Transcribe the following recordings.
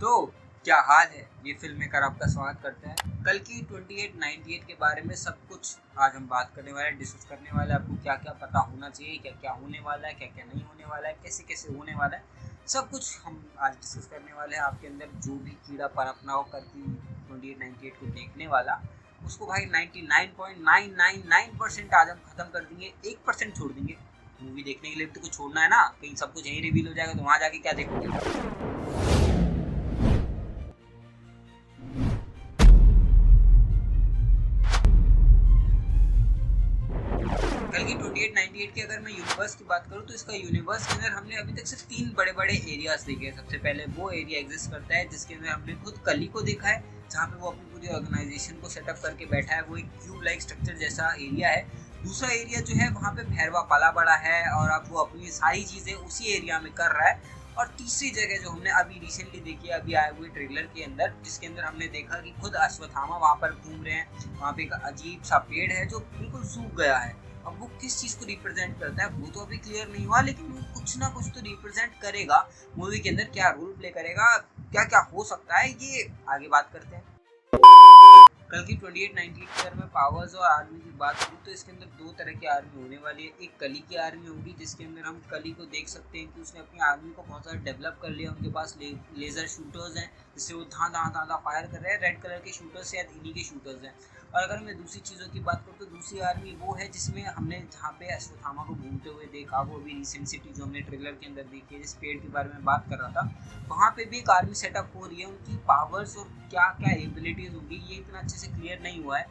तो क्या हाल है, ये फिल्म मेकर आपका स्वागत करते हैं। कल की 2898 के बारे में सब कुछ आज हम बात करने वाले हैं, डिस्कस करने वाले हैं। आपको क्या क्या पता होना चाहिए, क्या क्या होने वाला है, क्या क्या नहीं होने वाला है, कैसे कैसे होने वाला है, सब कुछ हम आज डिस्कस करने वाले हैं। आपके अंदर जो भी कीड़ा पनपना हो कल की 2898 को देखने वाला, उसको भाई 99.999% आज हम खत्म कर देंगे। 1% छोड़ देंगे। मूवी देखने के लिए तो कुछ छोड़ना है ना, कहीं सब कुछ यहीं रिवील हो जाएगा तो वहाँ जाके क्या देखोगे। कल की 2898 की अगर मैं यूनिवर्स की बात करूँ तो इसका यूनिवर्स के अंदर हमने अभी तक सिर्फ 3 बड़े बड़े एरियाज देखे हैं। सबसे पहले वो एरिया एग्जिस्ट करता है जिसके अंदर हमने खुद कली को देखा है, जहाँ पे वो अपनी पूरी ऑर्गेनाइजेशन को सेटअप करके बैठा है। वो एक क्यूब लाइक स्ट्रक्चर जैसा एरिया है। दूसरा एरिया जो है वहाँ पे भैरवा पाला बड़ा है और अब वो अपनी सारी चीज़ें उसी एरिया में कर रहा है। और तीसरी जगह जो हमने अभी रिसेंटली देखी है, अभी आए हुए ट्रेलर के अंदर, जिसके अंदर हमने देखा कि खुद अश्वत्थामा वहाँ पर घूम रहे हैं। वहाँ पे एक अजीब सा पेड़ है जो बिल्कुल सूख गया है। अब वो किस चीज़ को रिप्रेजेंट करता है वो तो अभी क्लियर नहीं हुआ, लेकिन वो कुछ ना कुछ तो रिप्रेजेंट करेगा। मूवी के अंदर क्या रोल प्ले करेगा, क्या क्या हो सकता है, ये आगे बात करते हैं। कल की 2898 की अगर मैं पावर्स और आर्मी की बात करूँ तो इसके अंदर 2 तरह की आर्मी होने वाली है। एक कली की आर्मी होगी जिसके अंदर हम कली को देख सकते हैं कि उसने अपनी आर्मी को बहुत ज़्यादा डेवलप कर लिया। उनके पास लेज़र शूटर्स हैं जिससे वो धां फायर कर रहे हैं। रेड कलर के शूटर्स या इन्हीं के शूटर्स हैं। और अगर मैं दूसरी चीज़ों की बात करूँ तो दूसरी आर्मी वो है जिसमें हमने जहाँ पे अश्वत्थामा को घूमते हुए देखा, वो अभी रिसेंट सिटी जो हमने ट्रेलर के अंदर देखी है, जिस पेड़ के बारे में बात कर रहा था, वहाँ पे भी एक आर्मी सेटअप हो रही है। उनकी पावर्स और क्या क्या एबिलिटीज होगी ये इतना अच्छे से क्लियर नहीं हुआ है।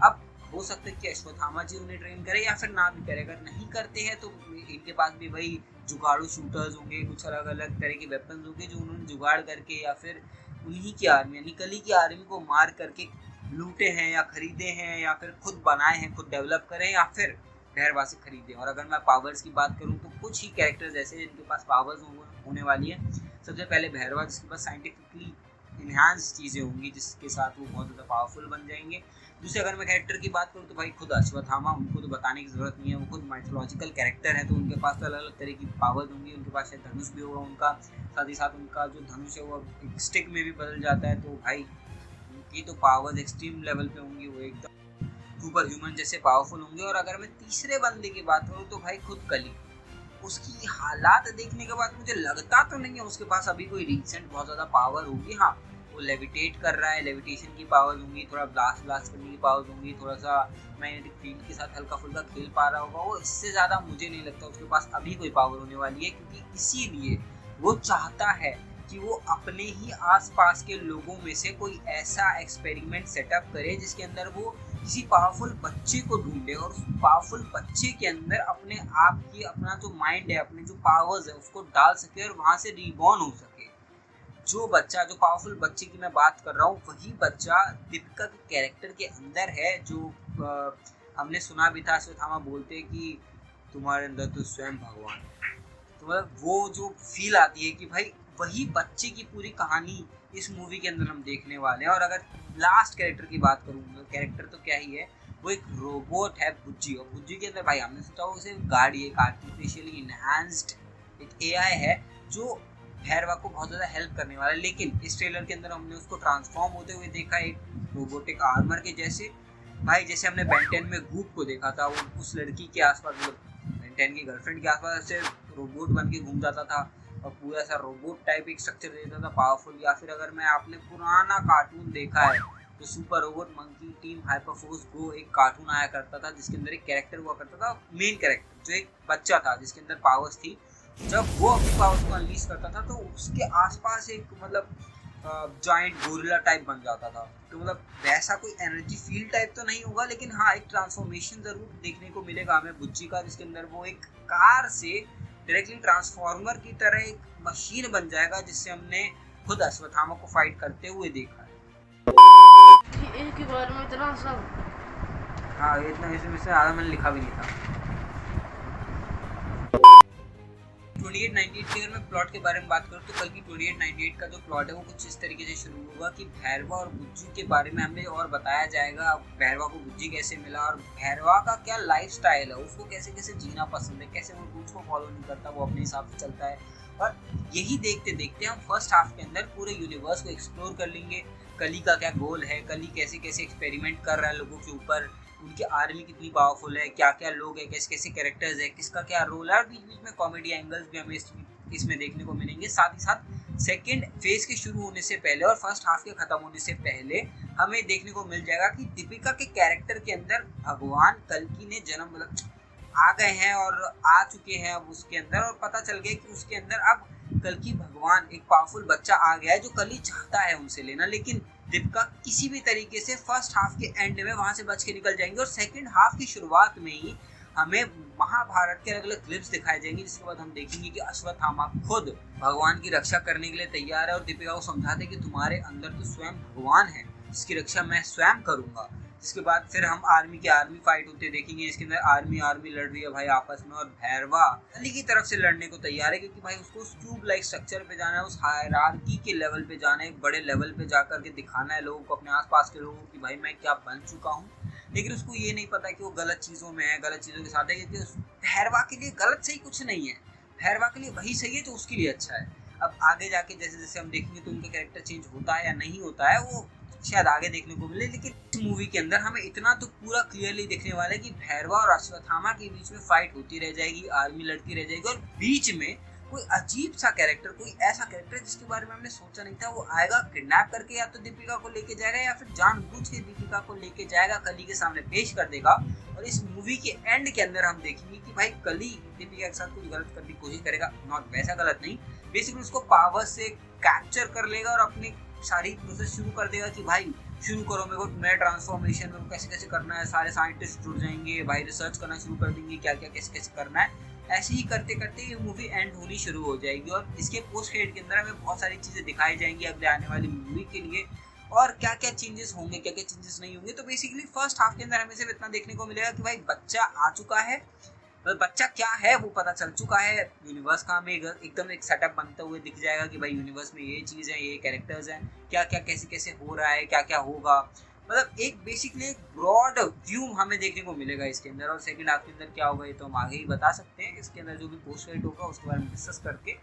अब हो सकता है कि अश्वत्थामा जी उन्हें ट्रेन करे या फिर ना भी करे। अगर नहीं करते हैं तो इनके पास भी वही जुगाड़ू शूटर्स होंगे, कुछ अलग अलग तरह के वेपन्स होंगे जो उन्होंने जुगाड़ करके या फिर उन्हीं की आर्मी यानी कली की आर्मी को मार करके लूटे हैं या खरीदे हैं या फिर खुद बनाए हैं, खुद डेवलप करें या फिर भैरवा से खरीदे। और अगर मैं पावर्स की बात करूं तो कुछ ही कैरेक्टर्स ऐसे जिनके पास पावर्स होने वाली है। सबसे पहले भैरवा, जिसके पास साइंटिफिकली इन्हांस चीज़ें होंगी जिसके साथ वो बहुत ज़्यादा पावरफुल बन जाएंगे। दूसरे अगर मैं कैरेक्टर की बात करूँ तो भाई खुद अश्वत्थामा, उनको तो बताने की ज़रूरत नहीं है, वो खुद माइथोलॉजिकल कैरेक्टर है तो उनके पास तो अलग अलग तरह की पावर्स होंगी। उनके पास शायद धनुष भी होगा उनका, साथ ही साथ उनका जो धनुष है वो एक स्टिक में भी बदल जाता है। तो भाई उनकी तो पावर्स एक्सट्रीम लेवल पे होंगी, वो एकदम सुपर ह्यूमन जैसे पावरफुल होंगे। और अगर मैं तीसरे बंदे की बात करूँ तो भाई खुद कली, उसकी हालात देखने के बाद मुझे लगता तो नहीं है उसके पास अभी कोई रिसेंट बहुत ज़्यादा पावर होगी। हाँ, वो लेविटेट कर रहा है, लेविटेशन की पावर्स होंगी, थोड़ा ब्लास्ट करने की पावर्स होंगी, थोड़ा सा मैग्नेटिक फील्ड के साथ हल्का फुल्का खेल पा रहा होगा वो। इससे ज़्यादा मुझे नहीं लगता उसके पास अभी कोई पावर होने वाली है, क्योंकि इसीलिए वो चाहता है कि वो अपने ही आसपास के लोगों में से कोई ऐसा एक्सपेरिमेंट सेटअप करे जिसके अंदर वो किसी पावरफुल बच्चे को ढूंढे और उस पावरफुल बच्चे के अंदर अपने आप की अपना जो माइंड है, अपने जो पावर्स है उसको डाल सके और वहाँ से रिबॉर्न हो सके। जो बच्चा, जो पावरफुल बच्चे की मैं बात कर रहा हूँ, वही बच्चा दीपिका के कैरेक्टर के अंदर है। जो हमने सुना भी था, अश्वत्थामा बोलते कि तुम्हारे अंदर तो स्वयं भगवान है। तो मतलब वो जो फील आती है कि भाई वही बच्चे की पूरी कहानी इस मूवी के अंदर हम देखने वाले हैं। और अगर लास्ट कैरेक्टर की बात करूँ, कैरेक्टर तो क्या ही है, वो एक रोबोट है बुज्जी। और बुज्जी के अंदर भाई हमने सोचा वो सिर्फ गाड़ी, एक आर्टिफिशियली इनहैंस्ड एक एआई है जो भैरवा को बहुत ज़्यादा हेल्प करने वाला है। लेकिन इस ट्रेलर के अंदर हमने उसको ट्रांसफॉर्म होते हुए देखा एक रोबोटिक आर्मर के जैसे। भाई जैसे हमने बेंटेन में गूप को देखा था, वो उस लड़की के आसपास, मतलब बेंटेन की गर्लफ्रेंड के आसपास ऐसे रोबोट बन के घूम जाता था और पूरा सा रोबोट टाइप एक स्ट्रक्चर देता था पावरफुल। या फिर अगर मैं आपने पुराना कार्टून देखा है तो सुपर रोबोट मंकी टीम हाइपरफोर्स गो एक कार्टून आया करता था जिसके अंदर एक कैरेक्टर हुआ करता था, मेन कैरेक्टर जो एक बच्चा था जिसके अंदर पावर्स थी। जब वो अपनी पावर्स को अनलीश करता था तो उसके आसपास एक मतलब जॉइंट गोरिल्ला टाइप बन जाता था। तो मतलब वैसा कोई एनर्जी फील्ड टाइप तो नहीं होगा, लेकिन हाँ एक ट्रांसफॉर्मेशन जरूर देखने को मिलेगा हमें बुज्जी का, जिसके अंदर वो एक कार से डायरेक्टली ट्रांसफॉर्मर की तरह एक मशीन बन जाएगा, जिससे हमने खुद अश्वत्थामा को फाइट करते हुए देखा है। एक ही बार में इतना सब, हाँ इतना इसमें से ज़्यादा मैंने लिखा भी नहीं था। 2898 की अगर मैं प्लॉट के बारे में बात करूँ तो कल की 2898 का जो प्लॉट है वो कुछ इस तरीके से शुरू होगा कि भैरवा और बुज्जू के बारे में हमें और बताया जाएगा। भैरवा को बुज्जी कैसे मिला और भैरवा का क्या लाइफ स्टाइल है, उसको कैसे कैसे जीना पसंद है, कैसे वो रूल्स को फॉलो नहीं करता, वो अपने हिसाब से चलता है। और यही देखते देखते हम फर्स्ट हाफ के अंदर पूरे यूनिवर्स को एक्सप्लोर कर लेंगे। कली का क्या गोल है, कली कैसे कैसे एक्सपेरिमेंट कर रहा है लोगों के ऊपर, उनकी आर्मी कितनी पावरफुल है, क्या क्या लोग हैं, कैसे कैसे कैरेक्टर्स है, किसका क्या रोल है, और बीच बीच में कॉमेडी एंगल्स भी हमें इसमें देखने को मिलेंगे। साथ ही साथ सेकेंड फेज के शुरू होने से पहले और फर्स्ट हाफ के खत्म होने से पहले हमें देखने को मिल जाएगा कि दीपिका के कैरेक्टर के अंदर भगवान कल्कि ने जन्म मतलब आ गए हैं और आ चुके हैं अब उसके अंदर, और पता चल गया कि उसके अंदर अब कल्कि भगवान एक पावरफुल बच्चा आ गया है जो कली चाहता है उनसे लेना, लेकिन दीपिका किसी भी तरीके से फर्स्ट हाफ के एंड में वहां से बच के निकल जाएंगे। और सेकंड हाफ की शुरुआत में ही हमें महाभारत के अलग अलग क्लिप्स दिखाए जाएंगे, जिसके बाद हम देखेंगे कि अश्वत्थामा खुद भगवान की रक्षा करने के लिए तैयार है और दीपिका को समझाते हैं कि तुम्हारे अंदर तो स्वयं भगवान है जिसकी रक्षा मैं स्वयं करूंगा। जिसके बाद फिर हम आर्मी फाइट होते देखेंगे, जिसके अंदर आर्मी लड़ रही है भाई आपस में, और भैरवा कली की तरफ से लड़ने को तैयार है क्योंकि भाई उसको उस क्यूब लाइक स्ट्रक्चर पे जाना है, उस हायरार्की के लेवल पे जाना है, एक बड़े लेवल पे जाकर के दिखाना है लोगों को, अपने आसपास के लोगों को कि भाई मैं क्या बन चुका हूँ। लेकिन उसको ये नहीं पता कि वो गलत चीज़ों में है, गलत चीज़ों के साथ है, क्योंकि भैरवा के लिए गलत सही कुछ नहीं है, भैरवा के लिए वही सही है जो उसके लिए अच्छा है। अब आगे जाके जैसे जैसे हम देखेंगे तो उनका कैरेक्टर चेंज होता है या नहीं होता है वो शायद आगे देखने को मिले, लेकिन इस मूवी के अंदर हमें इतना तो पूरा क्लियरली देखने वाला है कि भैरवा और अश्वत्थामा के बीच में फाइट होती रह जाएगी, आर्मी लड़ती रह जाएगी, और बीच में कोई अजीब सा कैरेक्टर, कोई ऐसा कैरेक्टर जिसके बारे में हमने सोचा नहीं था, वो आएगा, किडनैप करके या तो दीपिका को लेके जाएगा या फिर जानबूझ के दीपिका को लेके जाएगा, कली के सामने पेश कर देगा। और इस मूवी के एंड के अंदर हम देखेंगे कि भाई कली दीपिका के साथ कुछ गलत करने की कोशिश करेगा, नॉट वैसा गलत नहीं, बेसिकली उसको पावर से कैप्चर कर लेगा और अपनी सारी प्रोसेस शुरू कर देगा कि भाई शुरू करो मेरे को नया ट्रांसफॉर्मेशन में कैसे कैसे करना है, सारे साइंटिस्ट जुड़ जाएंगे भाई, रिसर्च करना शुरू कर देंगे क्या क्या कैसे कैसे करना है। ऐसे ही करते करते ये मूवी एंड होनी शुरू हो जाएगी और इसके पोस्ट क्रेडिट के अंदर हमें बहुत सारी चीज़ें दिखाई जाएंगी अगले आने वाली मूवी के लिए, और क्या क्या चेंजेस होंगे क्या क्या चेंजेस नहीं होंगे। तो बेसिकली फर्स्ट हाफ के अंदर हमें सिर्फ इतना देखने को मिलेगा कि भाई बच्चा आ चुका है, बच्चा क्या है वो पता चल चुका है, यूनिवर्स का हमें एकदम एक सेटअप बनते हुए दिख जाएगा कि भाई यूनिवर्स में ये चीज़ है, ये कैरेक्टर्स हैं, क्या क्या कैसे कैसे हो रहा है, क्या क्या होगा, मतलब एक बेसिकली एक ब्रॉड व्यू हमें देखने को मिलेगा इसके अंदर। और सेकंड हाफ के अंदर क्या होगा ये तो हम आगे ही बता सकते हैं, इसके अंदर जो भी पोस्ट क्रेडिट होगा उसके बारे में डिस्कस करके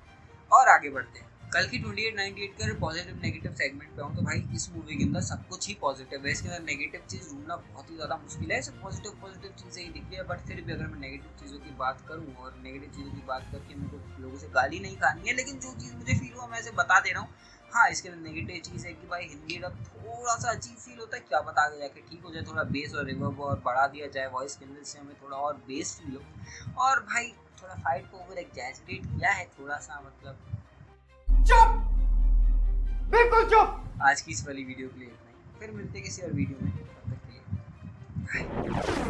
और आगे बढ़ते हैं। कल की 2898 के पॉजिटिव नेगेटिव सेगमेंट पे हूँ तो भाई इस मूवी के अंदर सब कुछ ही पॉजिटिव है, इसके अंदर नेगेटिव चीज़ ढूंढना बहुत ही ज़्यादा मुश्किल है, सब पॉजिटिव चीज़ें ही दिख रही है। बट फिर भी अगर मैं नेगेटिव चीज़ों की बात करूँ और नेगेटिव चीज़ों की बात करके मेरे को लोगों से गाली नहीं खानी है, लेकिन जो चीज़ मुझे फील हुआ मैं ऐसे बता दे रहा हूँ। हाँ, इसके अंदर नेगेटिव चीज़ है कि भाई हिंदी डब थोड़ा सा अजीब फील होता है, क्या पता आगे जाके ठीक हो जाए, थोड़ा बेस और रिवर्ब और बढ़ा दिया जाए वॉइस के अंदर से हमें थोड़ा और बेस फील हो। और भाई थोड़ा फाइट को ओवर एग्जैजरेट किया है थोड़ा सा, मतलब चुप, बिल्कुल चुप। आज की इस वाली वीडियो के लिए इतना ही, फिर मिलते किसी और वीडियो में, तब तक के लिए बाय।